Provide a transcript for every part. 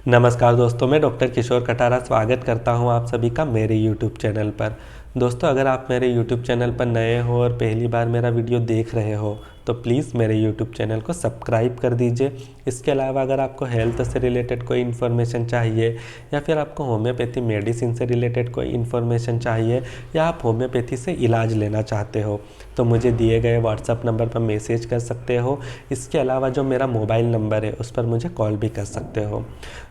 नमस्कार दोस्तों, मैं डॉक्टर किशोर कटारा स्वागत करता हूं आप सभी का मेरे YouTube चैनल पर। दोस्तों, अगर आप मेरे YouTube चैनल पर नए हो और पहली बार मेरा वीडियो देख रहे हो तो प्लीज़ मेरे YouTube चैनल को सब्सक्राइब कर दीजिए। इसके अलावा अगर आपको हेल्थ से रिलेटेड कोई इन्फॉर्मेशन चाहिए या फिर आपको होम्योपैथी मेडिसिन से रिलेटेड कोई इन्फॉर्मेशन चाहिए या आप होम्योपैथी से इलाज लेना चाहते हो तो मुझे दिए गए व्हाट्सअप नंबर पर मैसेज कर सकते हो। इसके अलावा जो मेरा मोबाइल नंबर है उस पर मुझे कॉल भी कर सकते हो।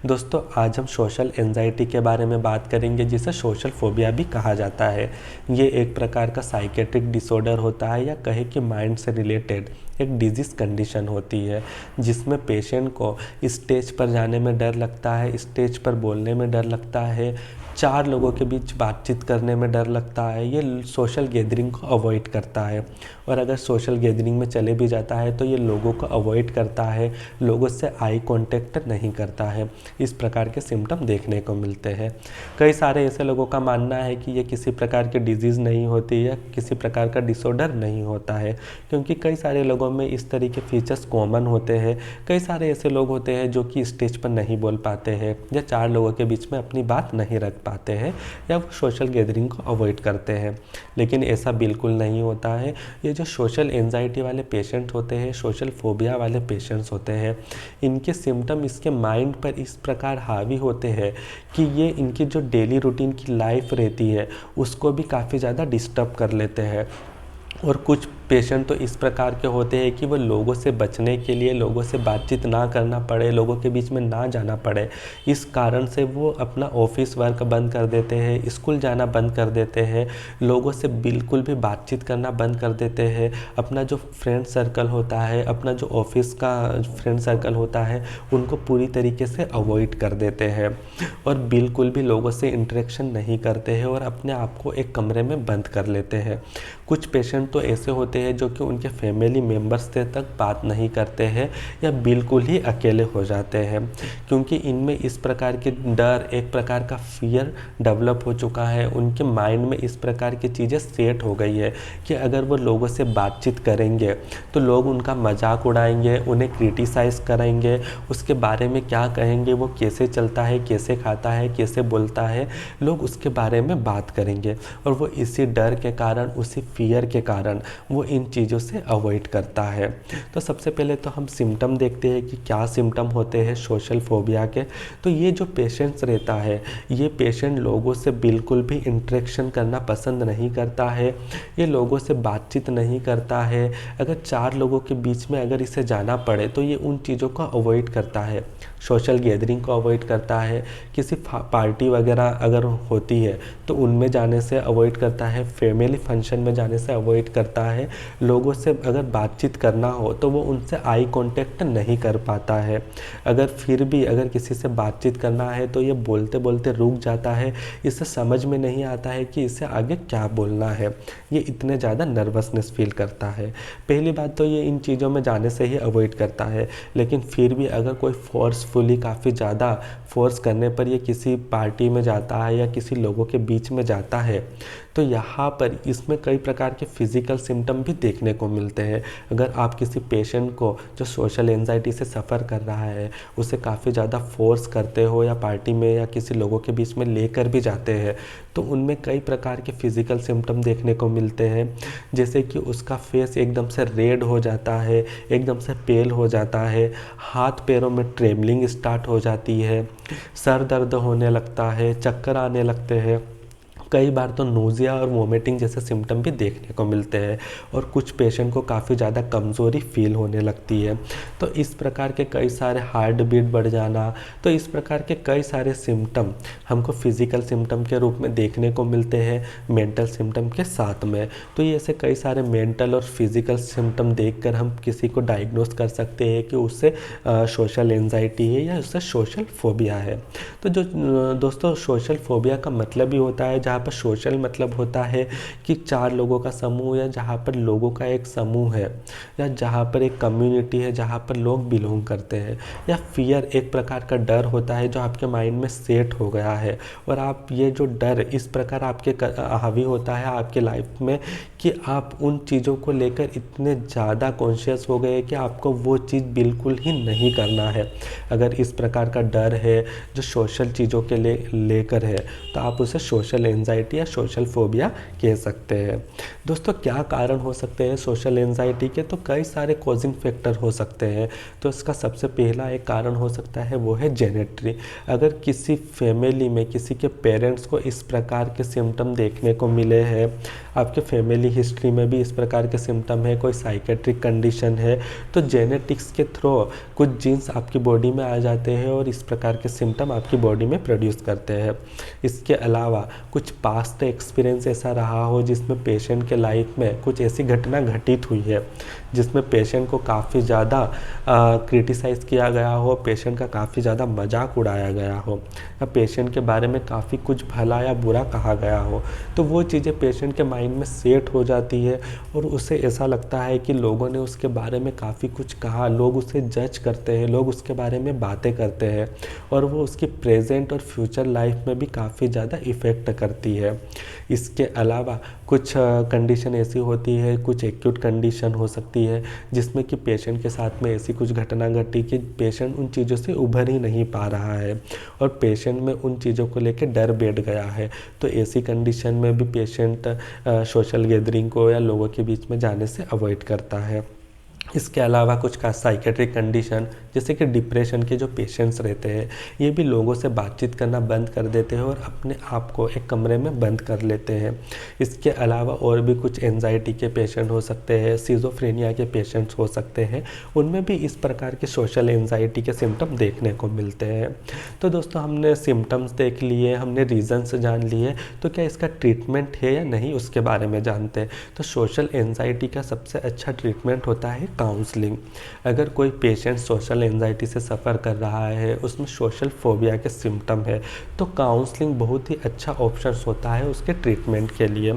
दोस्तों, आज हम सोशल एंजाइटी के बारे में बात करेंगे, जिसे सोशल फोबिया भी कहा जाता है। ये एक प्रकार का साइकेट्रिक डिसऑर्डर होता है या कहे कि माइंड से रिलेटेड एक डिजीज़ कंडीशन होती है, जिसमें पेशेंट को स्टेज पर जाने में डर लगता है, स्टेज पर बोलने में डर लगता है, चार लोगों के बीच बातचीत करने में डर लगता है। ये सोशल गैदरिंग को अवॉइड करता है और अगर सोशल गैदरिंग में चले भी जाता है तो ये लोगों को अवॉइड करता है, लोगों से आई कांटेक्ट नहीं करता है। इस प्रकार के सिम्टम देखने को मिलते हैं। कई सारे ऐसे लोगों का मानना है कि ये किसी प्रकार की डिजीज़ नहीं होती या किसी प्रकार का डिसऑर्डर नहीं होता है, क्योंकि कई सारे लोगों में इस तरह के फीचर्स कॉमन होते हैं। कई सारे ऐसे लोग होते हैं जो कि स्टेज पर नहीं बोल पाते हैं या चार लोगों के बीच में अपनी बात नहीं रख पाते हैं या वो सोशल गैदरिंग को अवॉइड करते हैं, लेकिन ऐसा बिल्कुल नहीं होता है। ये जो सोशल एंजाइटी वाले पेशेंट होते हैं, सोशल फोबिया वाले पेशेंट्स होते हैं, इनके सिम्टम इसके माइंड पर इस प्रकार हावी होते हैं कि ये इनकी जो डेली रूटीन की लाइफ रहती है उसको भी काफ़ी ज़्यादा डिस्टर्ब कर लेते हैं। और कुछ पेशेंट तो इस प्रकार के होते हैं कि वो लोगों से बचने के लिए, लोगों से बातचीत ना करना पड़े, लोगों के बीच में ना जाना पड़े, इस कारण से वो अपना ऑफिस वर्क बंद कर देते हैं, स्कूल जाना बंद कर देते हैं, लोगों से बिल्कुल भी बातचीत करना बंद कर देते हैं। अपना जो फ्रेंड सर्कल होता है, अपना जो ऑफिस का फ्रेंड सर्कल होता है, उनको पूरी तरीके से अवॉइड कर देते हैं और बिल्कुल भी लोगों से इंटरेक्शन नहीं करते हैं और अपने आप को एक कमरे में बंद कर लेते हैं। कुछ पेशेंट तो ऐसे होते हैं जो कि उनके फैमिली मेम्बर्स से तक बात नहीं करते हैं या बिल्कुल ही अकेले हो जाते हैं, क्योंकि इनमें इस प्रकार के डर, एक प्रकार का फियर डेवलप हो चुका है। उनके माइंड में इस प्रकार की चीज़ें सेट हो गई है कि अगर वो लोगों से बातचीत करेंगे तो लोग उनका मजाक उड़ाएंगे, उन्हें क्रिटिसाइज़ करेंगे, उसके बारे में क्या कहेंगे, वो कैसे चलता है, कैसे खाता है, कैसे बोलता है, लोग उसके बारे में बात करेंगे और वो इसी डर के कारण, उसी फियर के कारण वो इन चीज़ों से अवॉइड करता है। तो सबसे पहले तो हम सिम्टम देखते हैं कि क्या सिम्टम होते हैं सोशल फोबिया के। तो ये जो पेशेंट्स रहता है, ये पेशेंट लोगों से बिल्कुल भी इंटरेक्शन करना पसंद नहीं करता है, ये लोगों से बातचीत नहीं करता है। अगर चार लोगों के बीच में अगर इसे जाना पड़े तो ये उन चीज़ों को अवॉइड करता है, सोशल गैदरिंग को अवॉइड करता है, किसी पार्टी वगैरह अगर होती है तो उनमें जाने से अवॉइड करता है, फैमिली फंक्शन में जाने से अवॉइड करता है। लोगों से अगर बातचीत करना हो तो वो उनसे आई कांटेक्ट नहीं कर पाता है। अगर फिर भी अगर किसी से बातचीत करना है तो ये बोलते बोलते रुक जाता है, इसे समझ में नहीं आता है कि इसे आगे क्या बोलना है। ये इतने ज़्यादा नर्वसनेस फील करता है। पहली बात तो ये इन चीज़ों में जाने से ही अवॉइड करता है, लेकिन फिर भी अगर कोई फोर्सफुली, काफ़ी ज़्यादा फोर्स करने पर ये किसी पार्टी में जाता है या किसी लोगों के बीच में जाता है तो यहाँ पर इसमें कई प्रकार के फिज़िकल सिम्टम भी देखने को मिलते हैं। अगर आप किसी पेशेंट को जो सोशल एंजाइटी से सफ़र कर रहा है उसे काफ़ी ज़्यादा फोर्स करते हो या पार्टी में या किसी लोगों के बीच में लेकर भी जाते हैं तो उनमें कई प्रकार के फिज़िकल सिम्टम देखने को मिलते हैं, जैसे कि उसका फेस एकदम से रेड हो जाता है, एकदम से पेल हो जाता है, हाथ पैरों में ट्रेमलिंग स्टार्ट हो जाती है, सर दर्द होने लगता है, चक्कर आने लगते हैं, कई बार तो नोज़िया और वोमिटिंग जैसे सिम्टम भी देखने को मिलते हैं और कुछ पेशेंट को काफ़ी ज़्यादा कमज़ोरी फील होने लगती है। तो इस प्रकार के कई सारे हार्ट बीट बढ़ जाना, तो इस प्रकार के कई सारे सिम्टम हमको फिज़िकल सिम्टम के रूप में देखने को मिलते हैं मेंटल सिम्टम के साथ में। तो ये ऐसे कई सारे मेंटल और फिज़िकल सिम्टम देखकर हम किसी को डायग्नोस कर सकते हैं कि उससे सोशल एंजाइटी है या उससे सोशल फोबिया है। तो जो दोस्तों सोशल फोबिया का मतलब ही होता है जहाँ पर सोशल मतलब होता है कि 4 लोगों का समूह या जहाँ पर लोगों का एक समूह है या जहाँ पर एक कम्युनिटी है जहाँ पर लोग बिलोंग करते हैं। या फियर एक प्रकार का डर होता है जो आपके माइंड में सेट हो गया है और आप ये जो डर इस प्रकार आपके हावी होता है आपके लाइफ में कि आप उन चीज़ों को लेकर इतने ज़्यादा कॉन्शियस हो गए कि आपको वो चीज़ बिल्कुल ही नहीं करना है। अगर इस प्रकार का डर है जो सोशल चीज़ों के लेकर है तो आप उसे सोशल एंजाइटी या सोशल फोबिया कह सकते हैं। दोस्तों क्या कारण हो सकते हैं सोशल एंजाइटी के? तो कई सारे कॉजिंग फैक्टर हो सकते हैं। तो इसका सबसे पहला एक कारण हो सकता है वो है जेनेट्री। अगर किसी फैमिली में किसी के पेरेंट्स को इस प्रकार के सिम्टम देखने को मिले हैं, आपके फैमिली हिस्ट्री में भी इस प्रकार के सिम्टम है, कोई साइकेट्रिक कंडीशन है, तो जेनेटिक्स के थ्रू कुछ जीन्स आपकी बॉडी में आ जाते हैं और इस प्रकार के सिम्टम आपकी बॉडी में प्रोड्यूस करते हैं। इसके अलावा कुछ पास्ट एक्सपीरियंस ऐसा रहा हो जिसमें पेशेंट के लाइफ में कुछ ऐसी घटना घटित हुई है जिसमें पेशेंट को काफ़ी ज़्यादा क्रिटिसाइज़ किया गया हो, पेशेंट का काफ़ी ज़्यादा मजाक उड़ाया गया हो या पेशेंट के बारे में काफ़ी कुछ भला या बुरा कहा गया हो, तो वो चीज़ें पेशेंट के माइंड में सेट हो जाती है और उसे ऐसा लगता है कि लोगों ने उसके बारे में काफ़ी कुछ कहा, लोग उसे जज करते हैं, लोग उसके बारे में बातें करते हैं और वो उसकी प्रेजेंट और फ्यूचर लाइफ में भी काफ़ी ज़्यादा इफ़ेक्ट करती है। इसके अलावा कुछ कंडीशन ऐसी होती है, कुछ एक्यूट कंडीशन हो सकती है जिसमें कि पेशेंट के साथ में ऐसी कुछ घटना घटी कि पेशेंट उन चीज़ों से उभर ही नहीं पा रहा है और पेशेंट में उन चीज़ों को लेकर डर बैठ गया है। तो ऐसी कंडीशन में भी पेशेंट सोशल गैदरिंग को या लोगों के बीच में जाने से अवॉइड करता है। इसके अलावा कुछ का साइकेट्रिक कंडीशन जैसे कि डिप्रेशन के जो पेशेंट्स रहते हैं ये भी लोगों से बातचीत करना बंद कर देते हैं और अपने आप को एक कमरे में बंद कर लेते हैं। इसके अलावा और भी कुछ एंजाइटी के पेशेंट हो सकते हैं, सिजोफ्रेनिया के पेशेंट्स हो सकते हैं, उनमें भी इस प्रकार के सोशल एंजाइटी के सिम्टम देखने को मिलते हैं। तो दोस्तों हमने सिम्टम्स देख लिए, हमने रीजन्स जान लिए, तो क्या इसका ट्रीटमेंट है या नहीं उसके बारे में जानते हैं। तो सोशल एंजाइटी का सबसे अच्छा ट्रीटमेंट होता है काउंसलिंग। अगर कोई पेशेंट सोशल एंजाइटी से सफ़र कर रहा है, उसमें सोशल फोबिया के सिम्टम है, तो काउंसलिंग बहुत ही अच्छा ऑप्शन होता है उसके ट्रीटमेंट के लिए।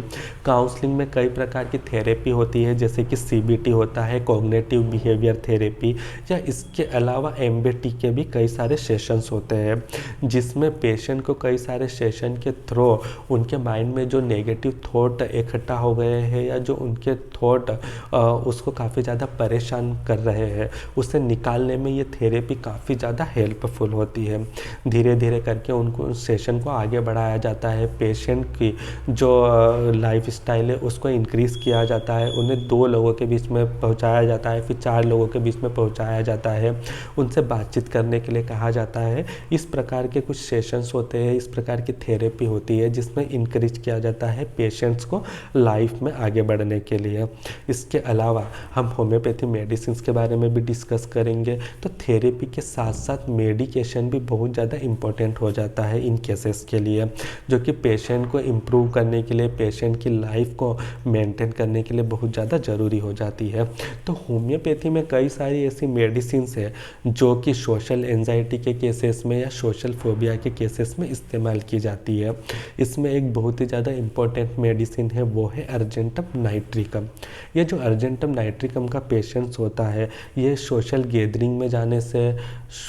काउंसलिंग में कई प्रकार की थेरेपी होती है जैसे कि सीबीटी होता है, कॉग्निटिव बिहेवियर थेरेपी, या इसके अलावा एमबीटी के भी कई सारे सेशंस होते हैं जिसमें पेशेंट को कई सारे सेशन के थ्रू उनके माइंड में जो नेगेटिव थॉट इकट्ठा हो गए हैं या जो उनके थॉट उसको काफ़ी ज़्यादा परेशान कर रहे हैं उसे निकालने में ये थेरेपी काफ़ी ज़्यादा हेल्पफुल होती है। धीरे धीरे करके उनको सेशन को आगे बढ़ाया जाता है, पेशेंट की जो लाइफ स्टाइल है उसको इंक्रीज़ किया जाता है, उन्हें 2 लोगों के बीच में पहुंचाया जाता है, फिर 4 लोगों के बीच में पहुंचाया जाता है, उनसे बातचीत करने के लिए कहा जाता है। इस प्रकार के कुछ सेशंस होते हैं, इस प्रकार की थेरेपी होती है जिसमें इंक्रीज किया जाता है पेशेंट्स को लाइफ में आगे बढ़ने के लिए। इसके अलावा हम होम्योपैथी मेडिसिन के बारे में भी डिस्कस करेंगे। तो थेरेपी के साथ साथ मेडिकेशन भी बहुत ज़्यादा इम्पोर्टेंट हो जाता है इन केसेस के लिए, जो कि पेशेंट को इम्प्रूव करने के लिए, पेशेंट की लाइफ को मेंटेन करने के लिए बहुत ज़्यादा ज़रूरी हो जाती है। तो होम्योपैथी में कई सारी ऐसी मेडिसिन है जो कि सोशल एंजाइटी के केसेस में या सोशल फोबिया के केसेस में इस्तेमाल की जाती है। इसमें एक बहुत ही ज़्यादा इम्पोर्टेंट मेडिसिन है वो है अर्जेंटम नाइट्रिकम। ये जो अर्जेंटम नाइट्रिकम का पेशेंट्स होता है ये सोशल गैदरिंग में जाने से,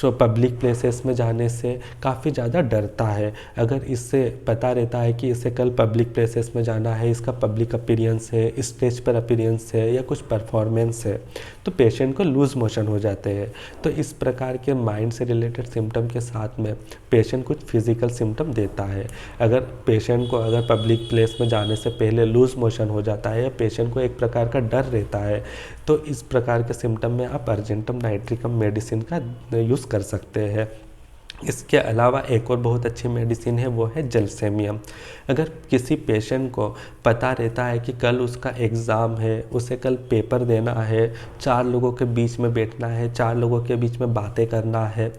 पब्लिक प्लेसेस में जाने से काफ़ी ज़्यादा डरता है। अगर इससे पता रहता है कि इसे कल पब्लिक प्लेसेस में जाना है, इसका पब्लिक अपीयरेंस है, स्टेज पर अपीयरेंस है या कुछ परफॉर्मेंस है, तो पेशेंट को लूज मोशन हो जाते हैं। तो इस प्रकार के माइंड से रिलेटेड सिम्टम के साथ में पेशेंट कुछ फिजिकल सिम्टम देता है। अगर पेशेंट को अगर पब्लिक प्लेस में जाने से पहले लूज मोशन हो जाता है या पेशेंट को एक प्रकार का डर रहता है, तो इस प्रकार के सिम्टम में आप अर्जेंटम नाइट्रिकम मेडिसिन का यूज़ कर सकते हैं। इसके अलावा एक और बहुत अच्छी मेडिसिन है वो है जलसेमियम। अगर किसी पेशेंट को पता रहता है कि कल उसका एग्ज़ाम है, उसे कल पेपर देना है, 4 लोगों के बीच में बैठना है, 4 लोगों के बीच में बातें करना है,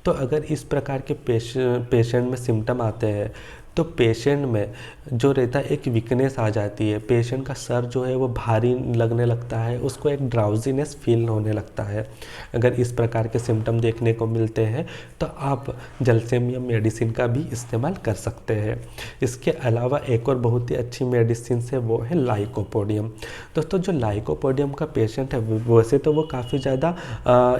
तो अगर इस प्रकार के पेशेंट में सिम्टम आते हैं तो पेशेंट में जो रहता है एक वीकनेस आ जाती है, पेशेंट का सर जो है वो भारी लगने लगता है, उसको एक ड्राउजीनेस फील होने लगता है। अगर इस प्रकार के सिम्टम देखने को मिलते हैं तो आप जलसेमियम मेडिसिन का भी इस्तेमाल कर सकते हैं। इसके अलावा एक और बहुत ही अच्छी मेडिसिन है वो है लाइकोपोडियम। दोस्तों जो लाइकोपोडियम का पेशेंट है वैसे तो वो काफ़ी ज़्यादा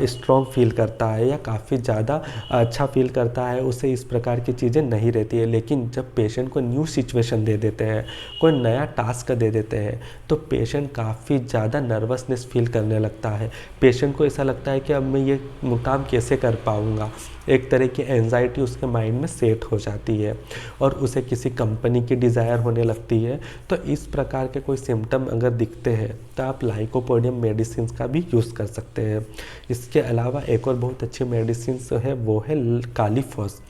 स्ट्रॉन्ग फील करता है या काफ़ी ज़्यादा अच्छा फील करता है, उसे इस प्रकार की चीज़ें नहीं रहती है। लेकिन जब पेशेंट को न्यू सिचुएशन दे देते हैं, कोई नया टास्क दे देते हैं, तो पेशेंट काफ़ी ज़्यादा नर्वसनेस फील करने लगता है। पेशेंट को ऐसा लगता है कि अब मैं ये काम कैसे कर पाऊँगा। एक तरह की एंजाइटी उसके माइंड में सेट हो जाती है और उसे किसी कंपनी की डिज़ायर होने लगती है। तो इस प्रकार के कोई सिम्टम अगर दिखते हैं तो आप लाइकोपोडियम मेडिसिन का भी यूज़ कर सकते हैं। इसके अलावा एक और बहुत अच्छी मेडिसिन है वो है कालीफॉस।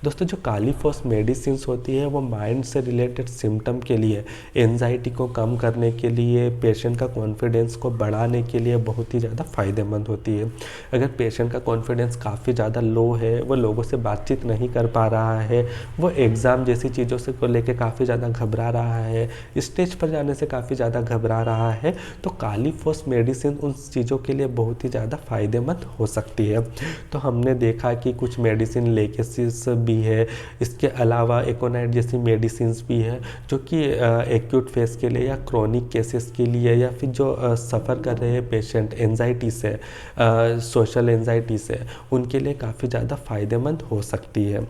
दोस्तों जो कालीफॉस मेडिसिन होती है वो माइंड से रिलेटेड सिम्टम के लिए, एंजाइटी को कम करने के लिए, पेशेंट का कॉन्फिडेंस को बढ़ाने के लिए बहुत ही ज़्यादा फ़ायदेमंद होती है। अगर पेशेंट का कॉन्फिडेंस काफ़ी ज़्यादा लो है, वो लोगों से बातचीत नहीं कर पा रहा है, वो एग्ज़ाम जैसी चीज़ों से को लेके काफ़ी ज़्यादा घबरा रहा है, स्टेज पर जाने से काफ़ी ज़्यादा घबरा रहा है, तो कालीफॉस मेडिसिन उन चीज़ों के लिए बहुत ही ज़्यादा फ़ायदेमंद हो सकती है। तो हमने देखा कि कुछ मेडिसिन लेकेसिस भी है, इसके अलावा एकोनाइट जैसी मेडिसिन भी है जो कि एक्यूट फेस के लिए या क्रोनिक केसेस के लिए या फिर जो सफ़र कर रहे हैं पेशेंट एंजाइटी से, सोशल एंजाइटी से, उनके लिए काफ़ी ज़्यादा फ़ायदेमंद हो सकती है।